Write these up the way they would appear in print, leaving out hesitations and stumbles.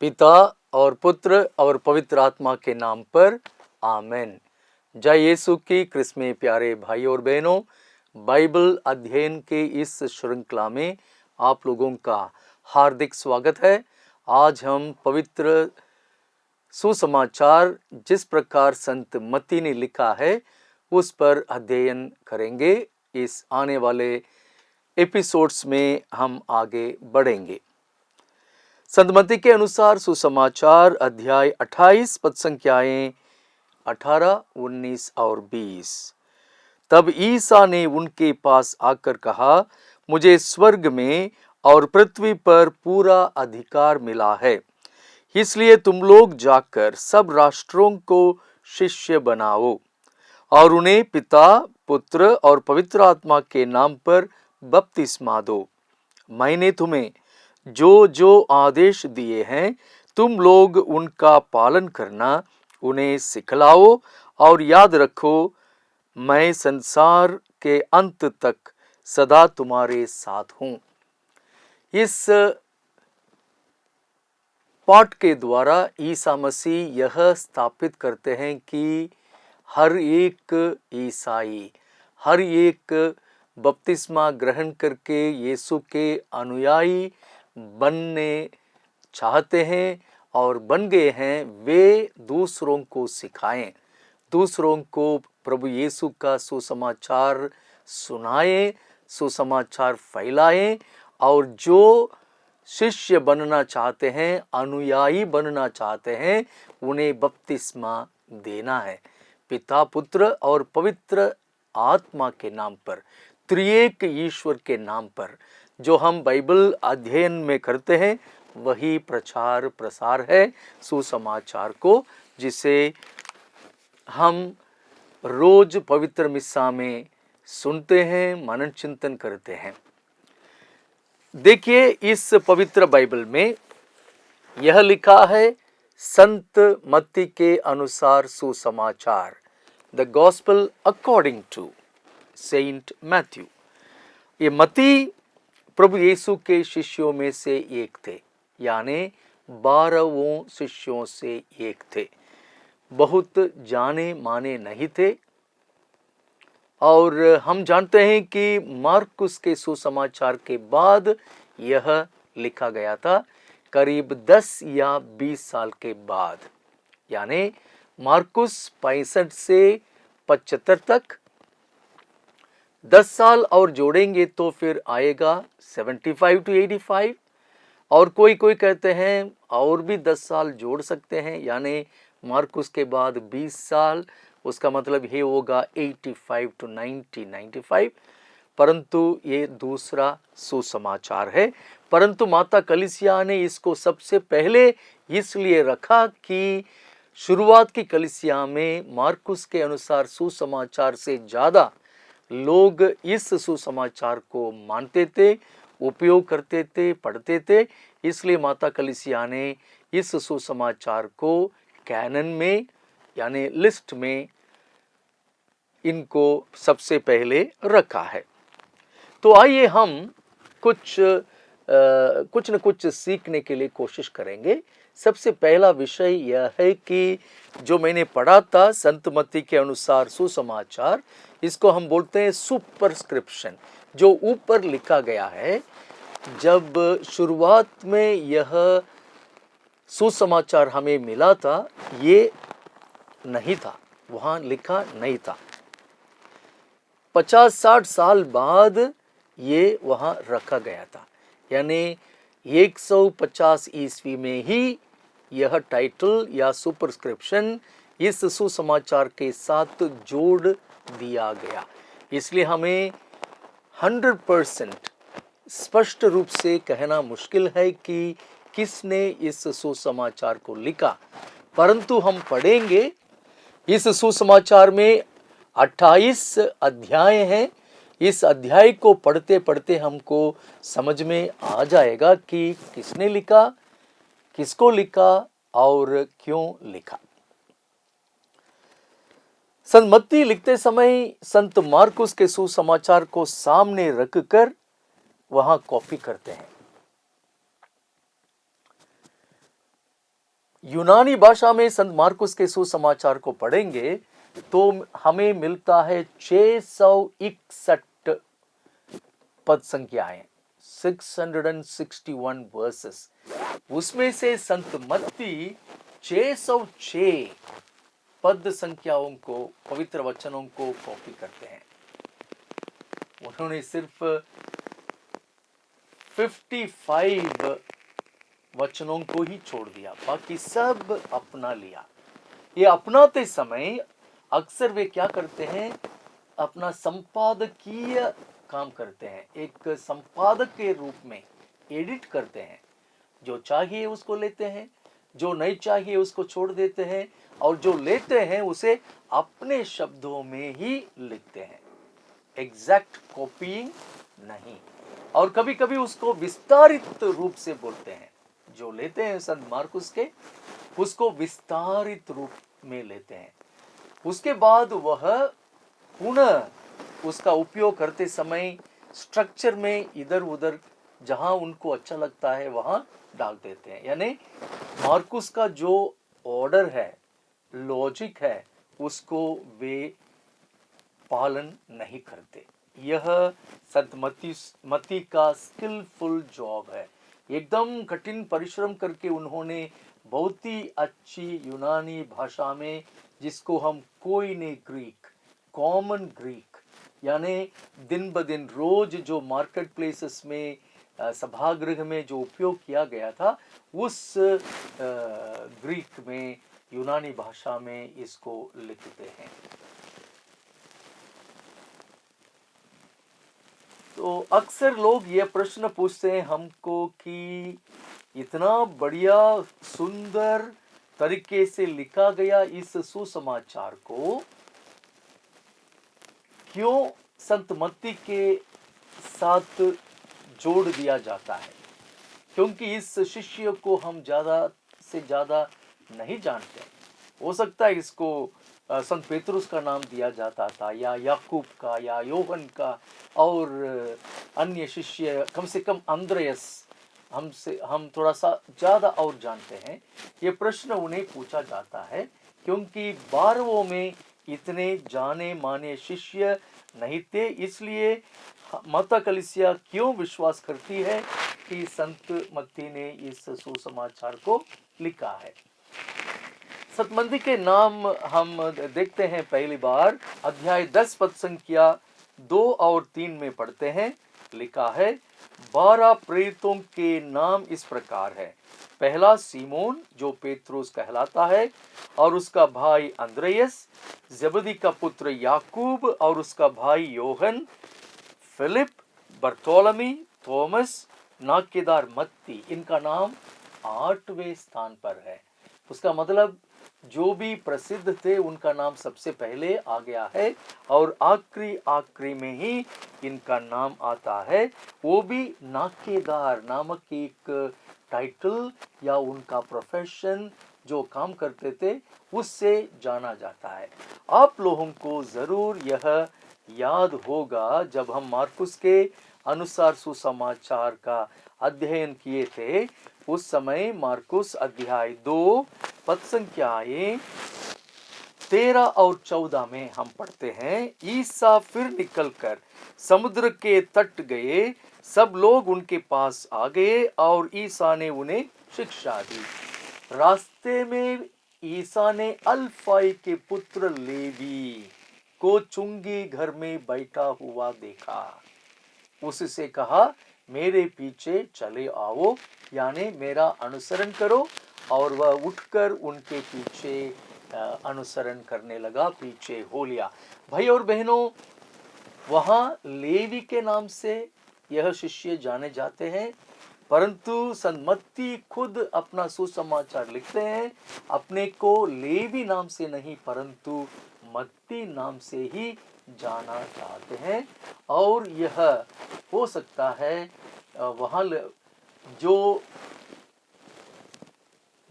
पिता और पुत्र और पवित्र आत्मा के नाम पर आमेन। जय यीशु की क्रिस्त में प्यारे भाई और बहनों, बाइबल अध्ययन के इस श्रृंखला में आप लोगों का हार्दिक स्वागत है। आज हम पवित्र सुसमाचार जिस प्रकार संत मत्ती ने लिखा है उस पर अध्ययन करेंगे। इस आने वाले एपिसोड्स में हम आगे बढ़ेंगे। संत मत्ती के अनुसार सुसमाचार अध्याय 28 पद संख्याएं 18, 19 और 20। तब ईसा ने उनके पास आकर कहा, मुझे स्वर्ग में और पृथ्वी पर पूरा अधिकार मिला है, इसलिए तुम लोग जाकर सब राष्ट्रों को शिष्य बनाओ और उन्हें पिता, पुत्र और पवित्र आत्मा के नाम पर बपतिस्मा दो। मैंने तुम्हें जो जो आदेश दिए हैं तुम लोग उनका पालन करना, उन्हें सिखलाओ और याद रखो, मैं संसार के अंत तक सदा तुम्हारे साथ हूं। इस पाठ के द्वारा ईसा मसीह यह स्थापित करते हैं कि हर एक ईसाई, हर एक बपतिस्मा ग्रहण करके यीशु के अनुयायी बनने चाहते हैं और बन गए हैं, वे दूसरों को सिखाएं, दूसरों को प्रभु यीशु का सुसमाचार सुनाएं, सुसमाचार फैलाएं और जो शिष्य बनना चाहते हैं, अनुयायी बनना चाहते हैं, उन्हें बपतिस्मा देना है पिता, पुत्र और पवित्र आत्मा के नाम पर, त्रिएक ईश्वर के नाम पर। जो हम बाइबल अध्ययन में करते हैं वही प्रचार प्रसार है सुसमाचार को, जिसे हम रोज पवित्र मिस्सा में सुनते हैं, मनन चिंतन करते हैं। देखिए, इस पवित्र बाइबल में यह लिखा है, संत मत्ती के अनुसार सुसमाचार, the gospel according to Saint Matthew. ये मत्ती प्रभु यीशु के शिष्यों में से एक थे, यानी 12 शिष्यों से एक थे। बहुत जाने माने नहीं थे और हम जानते हैं कि मार्कुस के सुसमाचार के बाद यह लिखा गया था, करीब 10 या 20 साल के बाद, यानी मार्कुस 65 से 75 तक। 10 साल और जोड़ेंगे तो फिर आएगा 75 to 85, और कोई कहते हैं और भी 10 साल जोड़ सकते हैं, यानी मार्कुस के बाद 20 साल, उसका मतलब ये होगा 85 to 95। परंतु ये दूसरा सुसमाचार है। परंतु माता कलीसिया ने इसको सबसे पहले इसलिए रखा कि शुरुआत की कलीसिया में मार्कुस के अनुसार सुसमाचार से ज़्यादा लोग इस सुसमाचार को मानते थे, उपयोग करते थे, पढ़ते थे। इसलिए माता कलीसिया ने इस सुसमाचार को कैनन में, यानी लिस्ट में, इनको सबसे पहले रखा है। तो आइए हम कुछ न कुछ सीखने के लिए कोशिश करेंगे। सबसे पहला विषय यह है कि जो मैंने पढ़ा था संत मत्ती के अनुसार सुसमाचार, इसको हम बोलते हैं सुपरस्क्रिप्शन, जो ऊपर लिखा गया है। जब शुरुआत में यह सुसमाचार हमें मिला था, ये नहीं था, वहाँ लिखा नहीं था। 50-60 साल बाद ये वहाँ रखा गया था, यानी 150 ईस्वी में ही यह टाइटल या सुपरस्क्रिप्शन इस सुसमाचार के साथ जोड़ दिया गया। इसलिए हमें 100% स्पष्ट रूप से कहना मुश्किल है कि किसने इस सुसमाचार को लिखा। परंतु हम पढ़ेंगे, इस सुसमाचार में 28 अध्याय हैं। इस अध्याय को पढ़ते पढ़ते हमको समझ में आ जाएगा कि किसने लिखा, किसको लिखा और क्यों लिखा। संत मत्ती लिखते समय संत मार्कुस के सुसमाचार को सामने रखकर वहां कॉपी करते हैं। यूनानी भाषा में संत मार्कुस के सुसमाचार को पढ़ेंगे तो हमें मिलता है 661 पद संख्याएं, 661 वर्सेस। उसमें से संत मत्ती 606 पद संख्याओं को, पवित्र वचनों को कॉपी करते हैं। उन्होंने सिर्फ 55 वचनों को ही छोड़ दिया, बाकी सब अपना लिया। ये अपनाते समय अक्सर वे क्या करते हैं, अपना संपादकीय काम करते हैं, एक संपादक के रूप में एडिट करते हैं। जो चाहिए उसको लेते हैं, जो नहीं चाहिए उसको छोड़ देते हैं, और जो लेते हैं उसे अपने शब्दों में ही लिखते हैं, एग्जैक्ट कॉपीइंग नहीं। और कभी कभी उसको विस्तारित रूप से बोलते हैं। जो लेते हैं संत मार्कुस के, उसको विस्तारित रूप में लेते हैं। उसके बाद वह पुनः उसका उपयोग करते समय स्ट्रक्चर में इधर उधर जहां उनको अच्छा लगता है वहां डाल देते हैं। यानी मार्कुस का जो ऑर्डर है, लॉजिक है, उसको वे पालन नहीं करते। यह संत मत्ती का स्किलफुल जॉब है। एकदम कठिन परिश्रम करके उन्होंने बहुत ही अच्छी यूनानी भाषा में, जिसको हम कोइने ग्रीक, कॉमन ग्रीक, यानी दिन ब दिन रोज जो मार्केट प्लेसेस में, सभागृह में जो उपयोग किया गया था, उस ग्रीक में, यूनानी भाषा में इसको लिखते हैं। तो अक्सर लोग ये प्रश्न पूछते हैं हमको कि इतना बढ़िया सुंदर तरीके से लिखा गया इस सुसमाचार को क्यों संत मत्ती के साथ जोड़ दिया जाता है? क्योंकि इस शिष्य को हम ज़्यादा से ज़्यादा नहीं जानते। हो सकता है इसको संत पेतरुस का नाम दिया जाता था, या याकूब का, या योहन का, और अन्य शिष्य, कम से कम अंद्रयस, हम थोड़ा सा ज़्यादा और जानते हैं। ये प्रश्न उन्हें पूछा जाता है क्योंकि 12 में इतने जाने माने शिष्य नहीं थे। इसलिए माता कलीसिया क्यों विश्वास करती है कि संत मत्ती ने इस सुसमाचार को लिखा है। संत मत्ती के नाम हम देखते हैं पहली बार अध्याय 10 पद संख्या 2 और 3 में पढ़ते हैं। लिखा है, 12 प्रेरितों के नाम इस प्रकार है। पहला सीमोन जो पेत्रुस कहलाता है, और उसका भाई अंद्रयस, जबदी का पुत्र याकूब और उसका भाई योहन, फिलिप, बर्तोलमी, थॉमस, नाकेदार मत्ती। इनका नाम 8वें स्थान पर है। उसका मतलब जो भी प्रसिद्ध थे उनका नाम सबसे पहले आ गया है, और आखिरी में ही इनका नाम आता है। वो भी नाकेदार नामक एक टाइटल या उनका प्रोफेशन, जो काम करते थे, उससे जाना जाता है। आप लोगों को जरूर यह याद होगा, जब हम मार्कुस के अनुसार सुसमाचार का अध्ययन किए थे, उस समय मार्कुस अध्याय 2 पद संख्याएं 13 और 14 में हम पढ़ते हैं, ईसा फिर निकलकर समुद्र के तट गए, सब लोग उनके पास आ गए और ईसा ने उन्हें शिक्षा दी। रास्ते में ईसा ने अल्फाई के पुत्र लेवी को चुंगी घर में बैठा हुआ देखा। उससे कहा, मेरे पीछे चले आओ, यानी मेरा अनुसरण करो। और वह उठकर उनके पीछे अनुसरण करने लगा, पीछे हो लिया। भाई और बहनों, वहाँ लेवी के नाम से यह शिष्य जाने जाते हैं, परंतु संत मत्ती खुद अपना सुसमाचार लिखते हैं, अपने को लेवी नाम से नहीं परंतु मत्ती नाम से ही जाना चाहते हैं। और यह हो सकता है वहाँ जो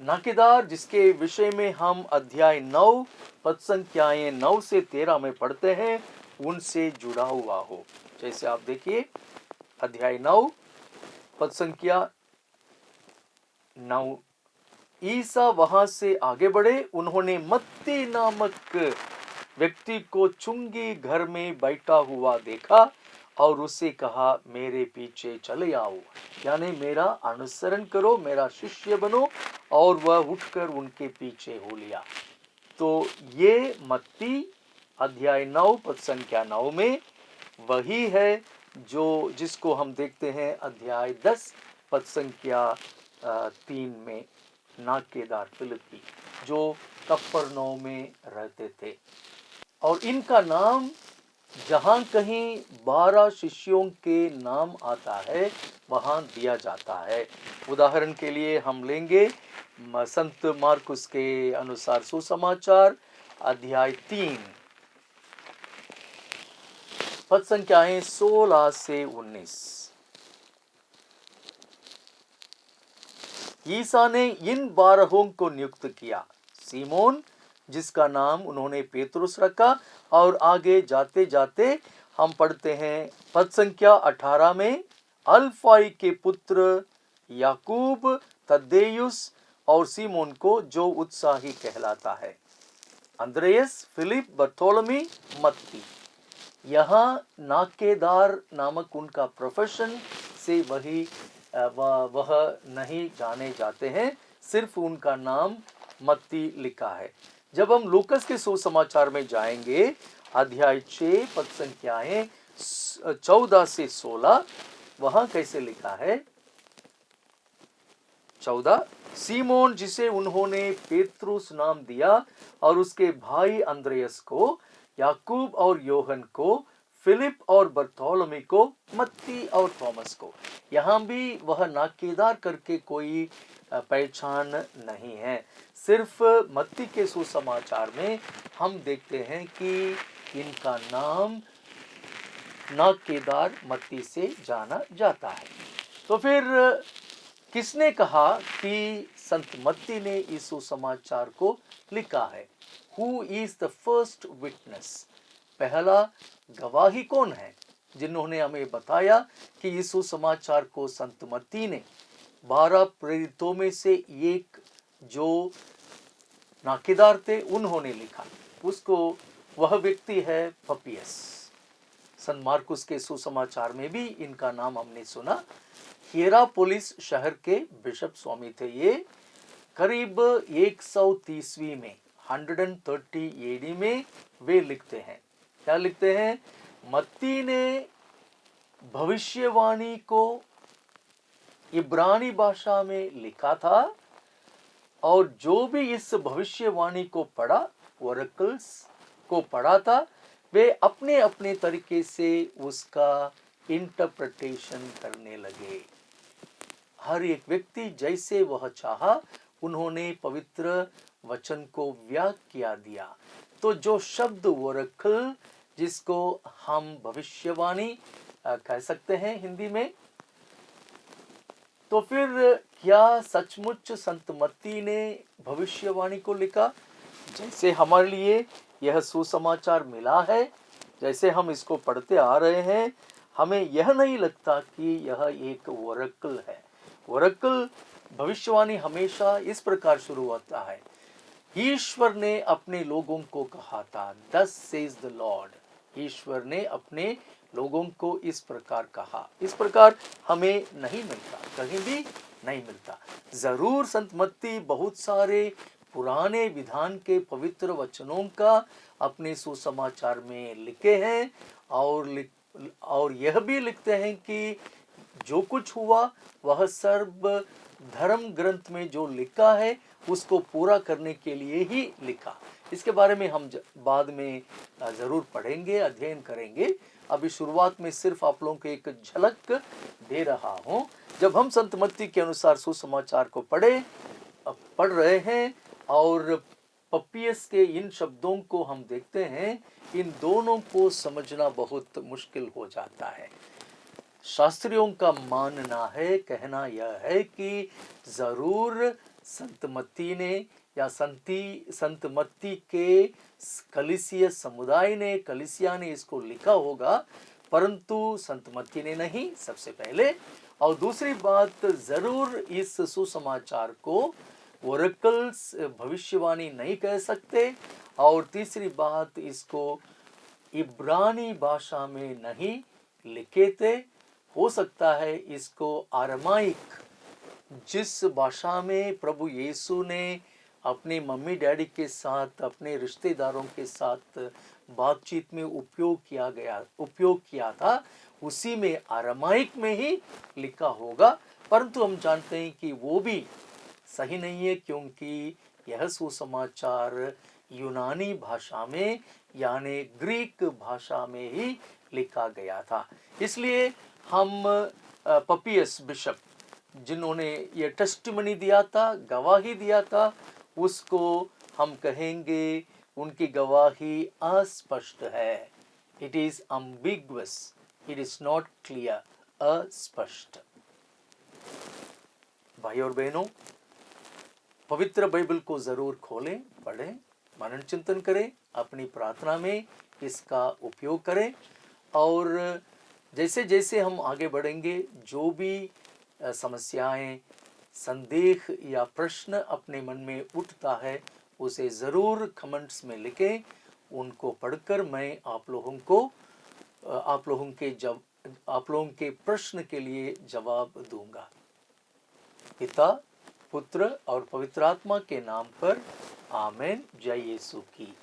नाकेदार, जिसके विषय में हम अध्याय 9 पद संख्याएं 9 से 13 में पढ़ते हैं, उनसे जुड़ा हुआ हो। जैसे आप देखिए अध्याय 9 पद संख्या 9, ईसा वहां से आगे बढ़े, उन्होंने मत्ती नामक व्यक्ति को चुंगी घर में बैठा हुआ देखा और उससे कहा, मेरे पीछे चले आओ, यानी मेरा अनुसरण करो, मेरा शिष्य बनो। और वह उठकर उनके पीछे हो लिया। तो ये मत्ती अध्याय 9 पद संख्या 9 में वही है जो जिसको हम देखते हैं अध्याय 10 पद संख्या 3 में, नाकेदार फिलिप्पी जो कफरनहूम में रहते थे। और इनका नाम जहाँ कहीं 12 शिष्यों के नाम आता है वहाँ दिया जाता है। उदाहरण के लिए हम लेंगे संत मार्कुस के अनुसार सुसमाचार अध्याय 3 पद संख्याएं 16 से 19। ईसा ने इन 12 को नियुक्त किया, सीमोन जिसका नाम उन्होंने पेतरुस रखा। और आगे जाते जाते हम पढ़ते हैं पद संख्या 18 में, अल्फाई के पुत्र याकूब, तद्देयुस और सीमोन को जो उत्साही कहलाता है, अंद्रेयस, फिलिप, बर्थोलमी, मत्ती। यहाँ नाकेदार नामक उनका प्रोफेशन से वह नहीं जाने जाते हैं, सिर्फ उनका नाम मत्ती लिखा है। जब हम लूकस के सुसमाचार में जाएंगे अध्याय 6 पद संख्याएं 14 से 16, वहां कैसे लिखा है? 14, सीमोन जिसे उन्होंने पेतरुस नाम दिया और उसके भाई अंद्रेयस को, याकूब और योहन को, फिलिप और बर्थोलमी को, मत्ती और थॉमस को। यहाँ भी वह नाकेदार करके कोई पहचान नहीं है। सिर्फ मत्ती के सुसमाचार में हम देखते हैं कि इनका नाम नाकेदार मत्ती से जाना जाता है। तो फिर किसने कहा कि संत मत्ती ने इस सुसमाचार को लिखा है? Who is the first witness? पहला गवाही कौन है जिन्होंने हमें बताया कि इस सुसमाचार को संत मत्ती ने 12 प्रेरितों में से एक जो नाकेदार थे उन्होंने लिखा? उसको वह व्यक्ति है पपियस। संत मार्कुस के सुसमाचार में भी इनका नाम हमने सुना। हियरापोलिस शहर के बिशप स्वामी थे ये। करीब 130वीं में 130 एडी में वे लिखते हैं, क्या लिखते हैं? मत्ती ने भविष्यवाणी को इब्रानी भाषा में लिखा था और जो भी इस भविष्यवाणी को पढ़ा, ओरेकल्स को पढ़ा था, वे अपने अपने तरीके से उसका इंटरप्रिटेशन करने लगे। हर एक व्यक्ति जैसे वह चाहा उन्होंने पवित्र वचन को व्याख्या दिया। तो जो शब्द ओरेकल, जिसको हम भविष्यवाणी कह सकते हैं हिंदी में, तो फिर क्या सचमुच संत मत्ती ने भविष्यवाणी को लिखा? जैसे हमारे लिए यह सुसमाचार मिला है, जैसे हम इसको पढ़ते आ रहे हैं, हमें यह नहीं लगता कि यह एक ओरेकल है। ओरेकल भविष्यवाणी हमेशा इस प्रकार शुरू होता है, ईश्वर ने अपने लोगों को कहा था, thus says the Lord। ईश्वर ने अपने लोगों को इस प्रकार कहा। इस प्रकार हमें नहीं मिलता, कहीं भी नहीं मिलता। जरूर संत मत्ती बहुत सारे पुराने विधान के पवित्र वचनों का अपने सुसमाचार में लिखे हैं और यह भी लिखते हैं कि जो कुछ हुआ वह सर्व धर्म ग्रंथ में जो लिखा है उसको पूरा करने के लिए ही लिखा। इसके बारे में हम बाद में जरूर पढ़ेंगे, अध्ययन करेंगे। अभी शुरुआत में सिर्फ आप लोगों को एक झलक दे रहा हूं। जब हम संत मत्ती के अनुसार सुसमाचार को पढ़ रहे हैं और पपियस के इन शब्दों को हम देखते हैं, इन दोनों को समझना बहुत मुश्किल हो जाता है। शास्त्रियों का मानना है, कहना यह है कि जरूर संत मत्ती ने या संत मत्ती के कलीसिया समुदाय ने, कलीसिया ने इसको लिखा होगा, परंतु संत मत्ती ने नहीं, सबसे पहले। और दूसरी बात, जरूर इस सुसमाचार को ओरेकल्स भविष्यवाणी नहीं कह सकते, और तीसरी बात, इसको इब्रानी भाषा में नहीं लिखे थे। हो सकता है इसको अरामाइक, जिस भाषा में प्रभु यीशु ने अपने मम्मी डैडी के साथ, अपने रिश्तेदारों के साथ बातचीत में उपयोग किया था, उसी में अरामाइक में ही लिखा होगा। परंतु हम जानते हैं कि वो भी सही नहीं है, क्योंकि यह सुसमाचार यूनानी भाषा में यानी ग्रीक भाषा में ही लिखा गया था। इसलिए हम पपियस बिशप, जिन्होंने ये टेस्टिमनी दिया था, गवाही दिया था, उसको हम कहेंगे उनकी गवाही अस्पष्ट है। It is ambiguous, it is not clear, अस्पष्ट। भाई और बहनों, पवित्र बाइबल को जरूर खोलें, पढ़ें, मनन चिंतन करें, अपनी प्रार्थना में इसका उपयोग करें। और जैसे जैसे हम आगे बढ़ेंगे, जो भी समस्याएं, संदेह या प्रश्न अपने मन में उठता है, उसे ज़रूर कमेंट्स में लिखें। उनको पढ़कर मैं आप लोगों के प्रश्न के लिए जवाब दूंगा। पिता, पुत्र और पवित्र आत्मा के नाम पर आमीन। जय यीशु की।